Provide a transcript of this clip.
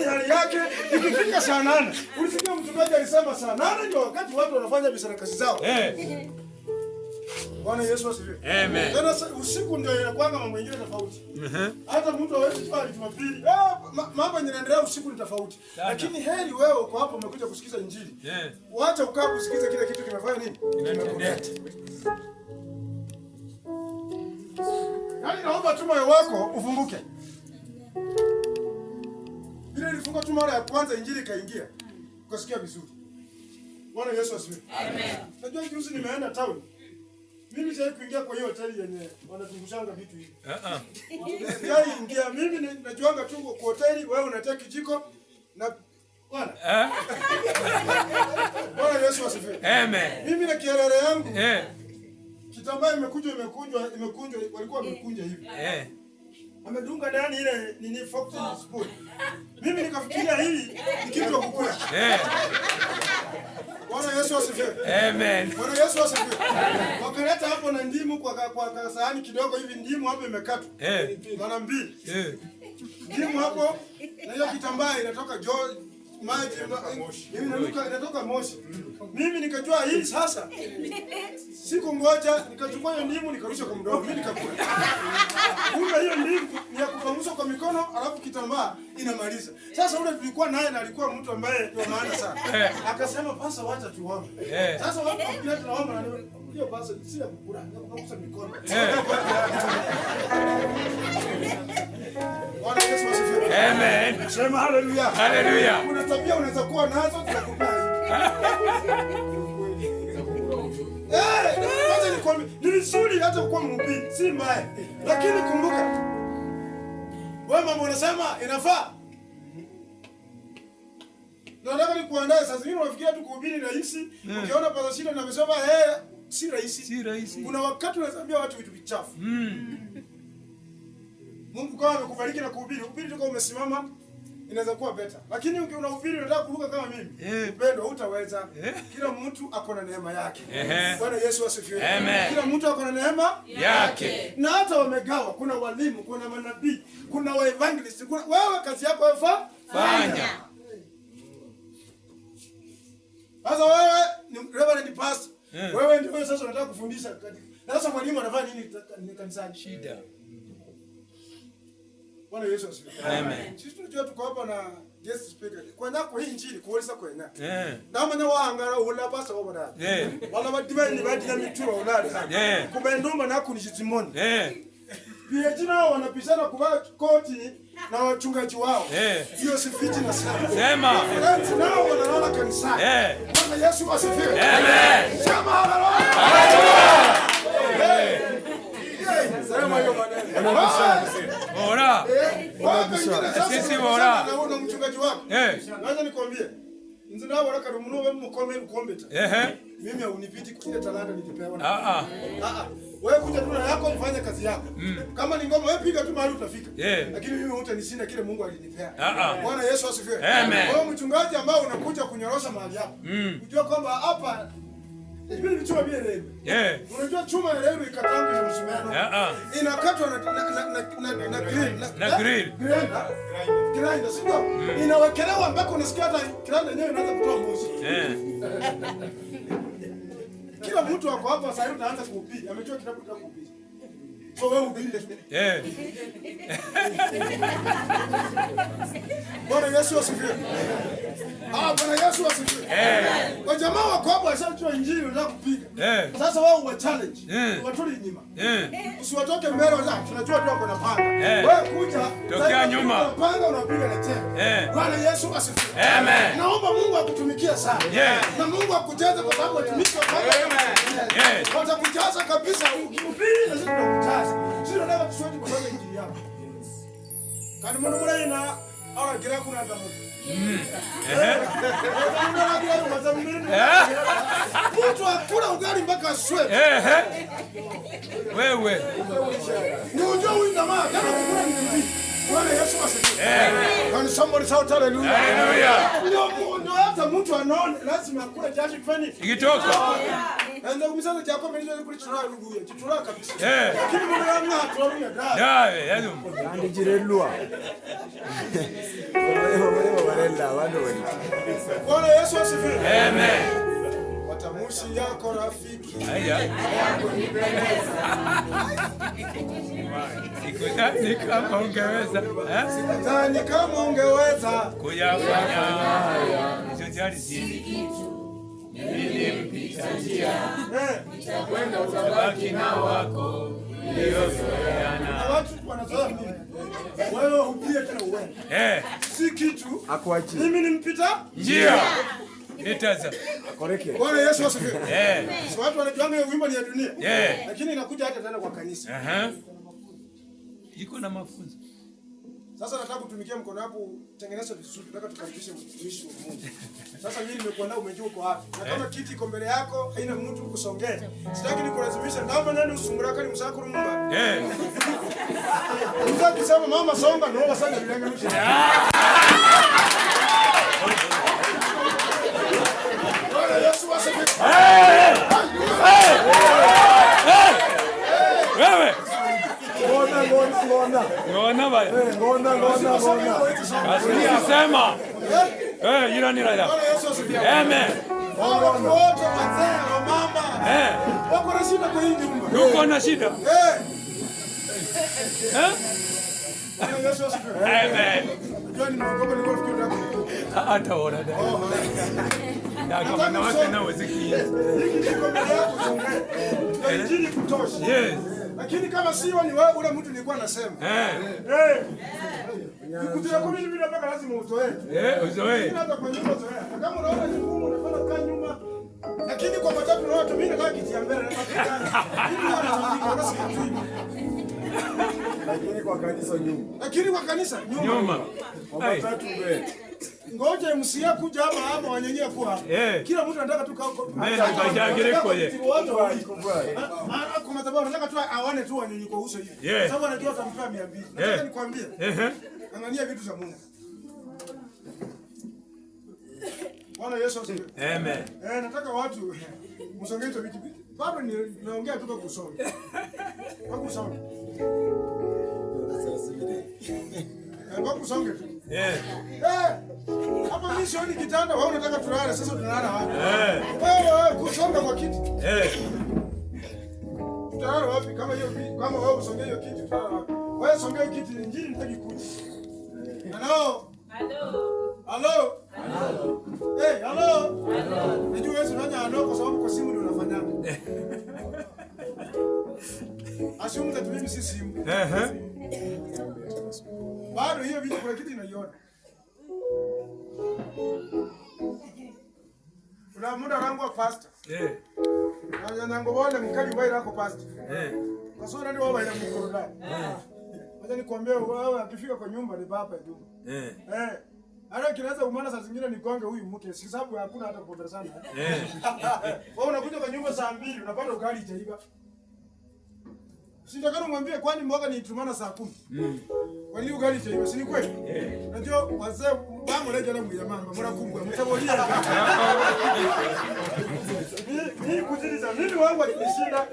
Hali yake ikifika saa 8. Ulisikia mchungaji alisema saa 8 ndio wakati watu wanafanya biashara zao. Bwana Yesu asifiwe. Amen. Tena usiku ndio inakuwa mambo mengine tofauti. Hata mtu hawezi pale Jumapili. Mambo yanaendelea usiku ni tofauti. Lakini heri wewe uko hapo umekuja kusikiza injili. Waacha ukaa kusikiza kile kitu kimefanya nini? Kimekuleta. Yaani naomba tu moyo wako ufunguke. Ile ilifunga tu mara ya kwanza injili kaingia. Ukasikia vizuri. Bwana Yesu asifiwe. Amen. Najua juzi nimeenda town. Mimi sasa kuingia kwa hiyo hoteli yenye wanazungushanga vitu hivi. Sasa ingia mimi najuanga tu kwa hoteli wewe unataka kijiko na bwana. Bwana Yesu asifiwe. Amen. Mimi na kielele yangu. Kitambaa imekunjwa walikuwa wamekunja hivi. Amedunga ndani ile nini fork and spoon. Mimi nikafikiria hii ni kitu cha kukula. Bwana Yesu asifiwe. Amen. Bwana Yesu asifiwe. Wakaleta hapo na ndimu kwa sahani kidogo hivi, ndimu hapo imekatwa. Mara mbili. Ndimu hapo na hiyo kitambaa inatoka maji inatoka moshi. Mimi nikajua hii sasa. Siku ngoja nikachukua hiyo ndimu nikarusha kwa mdomo. Mimi nikakula. Kumbe hiyo ndimu ni ya kupangusa kwa mikono alafu kitambaa inamaliza. Sasa ule tulikuwa naye na alikuwa mtu ambaye ni maana sana. Akasema pasa wacha tuombe. Sasa watu wakati tunaomba na hiyo pasa si ya kukula, ya kupangusa mikono. Bwana Yesu asifiwe. Amen. Sema haleluya. Haleluya. Kuna tabia unaweza kuwa nazo tutakupaa. Wacha nikwambie, ni vizuri hata kuwa mhubiri, si mbaya. Lakini kumbuka, wewe mama unasema inafaa. Nataka nikuandae sasa hivi unafikiria tu kuhubiri rahisi, ukiona pasa shida na umesema si rahisi. Si rahisi. Kuna wakati unaambia watu vitu vichafu. Mungu kama amekubariki na kuhubiri tu kama umesimama inaweza kuwa better. Lakini unahubiri unataka kuruka kama mimi. Upendo hutaweza. Kila mtu ako na neema yake. Bwana Yesu asifiwe. Amen. Kila mtu ako na neema yake. Na hata wamegawa, kuna walimu, kuna manabii, kuna waevangelist, wewe kazi yako fanya. Sasa wewe ni reverend pastor. Wewe ndio sasa unataka kufundisha. Sasa mwalimu anafanya nini kanisani? Shida. Bwana Yesu asifiwe. Amen. Sisi tunajua tuko hapa na guest speaker. Kwa nako hii injili kuolisa kwena. Ndama na wahangara ula pasa wabada. Wala badibani badina mituro ulali. Kubendoma nako ni Simoni. Pia nao wanapishana kuvaa koti na wachungaji wao. Hiyo si fiti na sana. Sema. Nao wanalala kanisani. Bwana Yesu asifiwe. Amen. Sema haleluya. Sema hiyo maneno. Ora. Sisi ora. Naona mchungaji wako. Ngoja nikwambie. Nzina waraka rumuno wewe mkombe ukombeta. Mimi haunipiti kwa talanta nilipewa. Wewe kuja tu na yako ufanye kazi yako. Kama ni ngoma wewe piga tu mahali utafika. Lakini mimi hutanishinda kile Mungu alinipea. Bwana Yesu asifiwe. Amen. Wewe mchungaji ambao unakuja kunyorosha mahali yako. Unajua kwamba hapa hivi vichwa vile leo. Unajua chuma ya leo ikatangu na msumeno. Inakatwa na grill. Grinder sio? Inawekelewa mpaka unasikia hata grinder yenyewe inaanza kutoa moshi. Kila mtu wako hapa sasa hivi utaanza kuhubiri. Amejua kitabu cha kuhubiri. So wewe ubiri. Bwana Yesu asifiwe. Bwana Yesu asifiwe. Kwa jamaa wako hapa washachoa injili wanataka kupiga. Sasa wao wa challenge. Watuli nyuma. Usiwatoke mbele wala tunajua tu wako na panga. Wewe kuja tokea nyuma. Panga unapiga na tena. Bwana Yesu asifiwe. Amen. Naomba Mungu akutumikie sana. Na Mungu akujaze kwa sababu watumishi wa Mungu. Watakujaza kabisa ukihubiri na sisi tunakujaza. Sisi tunataka tusweti kwa sababu injili yako. Kani mwana mwana ala gira kuna ndamu. Mtu akula ugali mpaka swe. Wewe. Unajua huyu jamaa kama kukula ni mzee. Bwana Yesu asifiwe. Can somebody shout hallelujah? Hallelujah. Ndio hata mtu anaona lazima akule jasho kifani. Ikitoka. Ndio kumsana chako mimi ndio kulichura ndugu yetu. Chitura kabisa. Lakini mimi naona hatuamia dada. Yaani. Ndio jirelua. Bwana Yesu asifiwe. Amen. Watamushi yako rafiki. Sikudhani kama ungeweza. Sikudhani kama ungeweza kuyafanya haya. Hizo jari zini. Nilimpita njia. Nitakwenda utabaki na wako. Na watu wanazoea nini? Wewe upie tena uwe. Si kitu. Akuachi. Mimi nimpita njia. Nitaza. Koreke. Bwana Yesu asifiwe. So watu wanajua hiyo wimbo ni ya dunia. Yeah. Lakini inakuja hata tena kwa kanisa. Iko na mafunzo. Sasa nataka kutumikia mkono wako tengeneza vizuri, nataka tukaribishe mtumishi wa Mungu. Sasa mimi nimekuandaa, umejua uko wapi. Na kama kiti iko mbele yako haina mtu kusongea. Sitaki nikulazimisha kama nani usunguraka ni msakuru Mungu. Unataka kusema mama songa ndio wasanga bilanga nusu. Bwana Yesu asifiwe. Wewe Ngona. Ngona bale. Ngona. Asema. Yira ni rada. Bwana Yesu asifiwe. Amen. Wote wazee wa mama. Wako na shida kwa hii nyumba. Uko na shida? Bwana Yesu asifiwe. Amen. Unajua ni mkoba nilikuwa nafikiri unataka. Hata ora da. Kama na watu na waziki. Hiki kiko mbele yako songa. Injili kutosha. Yes. Lakini kama sio ni wewe ule mtu nilikuwa nasema. Nikutia kwa mimi bila paka lazima uzoee. Uzoee. Hata kwa nyumba zoea. Kama unaona ni ngumu unafanya kaa nyuma. Lakini kwa matatu na watu mimi nataka kitia mbele na mapigano. Lakini kwa kanisa nyuma. Lakini kwa kanisa nyuma. Kwa matatu mbele. Ngoje msia kuja hapa wanyenyea kwa. Kila mtu anataka tu mimi bajagire koje. Watu waliko bwana. Kwa madhabahu nataka tu aone tu wanyenye kwa uso hivi. Sababu anajua atampa 200. Nataka nikwambie. Angalia vitu za Mungu. Bwana Yesu asifiwe. Amen. Nataka watu msongee hizo vitu. Bado naongea tu kwa kusoma. Kwa kusoma. Kwa kusonga tu. Hapa mimi sioni kitanda, wewe unataka tulale, sasa tunalala wapi? Wewe kusonga kwa kiti. Tutalala wapi kama hiyo kama wewe usongee hiyo kiti tutalala wapi? Wewe songea kiti injili nitaki kuti. Hello. Hello. Hello. Najua wewe unafanya hello kwa sababu kwa simu ndio unafanyana. Asimu za mimi si simu. Bado hiyo vitu kuna kitu inaiona. Kuna muda wangu wa pastor. Na ngobole mkali mbaya yako pastor. Kwa sababu ndio wao ina mkorodani. Wacha nikwambie wewe akifika kwa nyumba ni baba tu. Hata kinaweza umana saa zingine ni gonge huyu mke, si sababu hakuna hata kupoteza sana. Wewe unakuja kwa nyumba saa 2 unapata ugali hajaiva. Sitakana mwambie kwani mboga ni itumana saa 10. Kwa nini ugali hajaiva? Si ni kweli? Unajua wazee bango leo jana mjamamba, mnakumbwa mtabolia. Mimi kujiliza mimi wangu alishinda.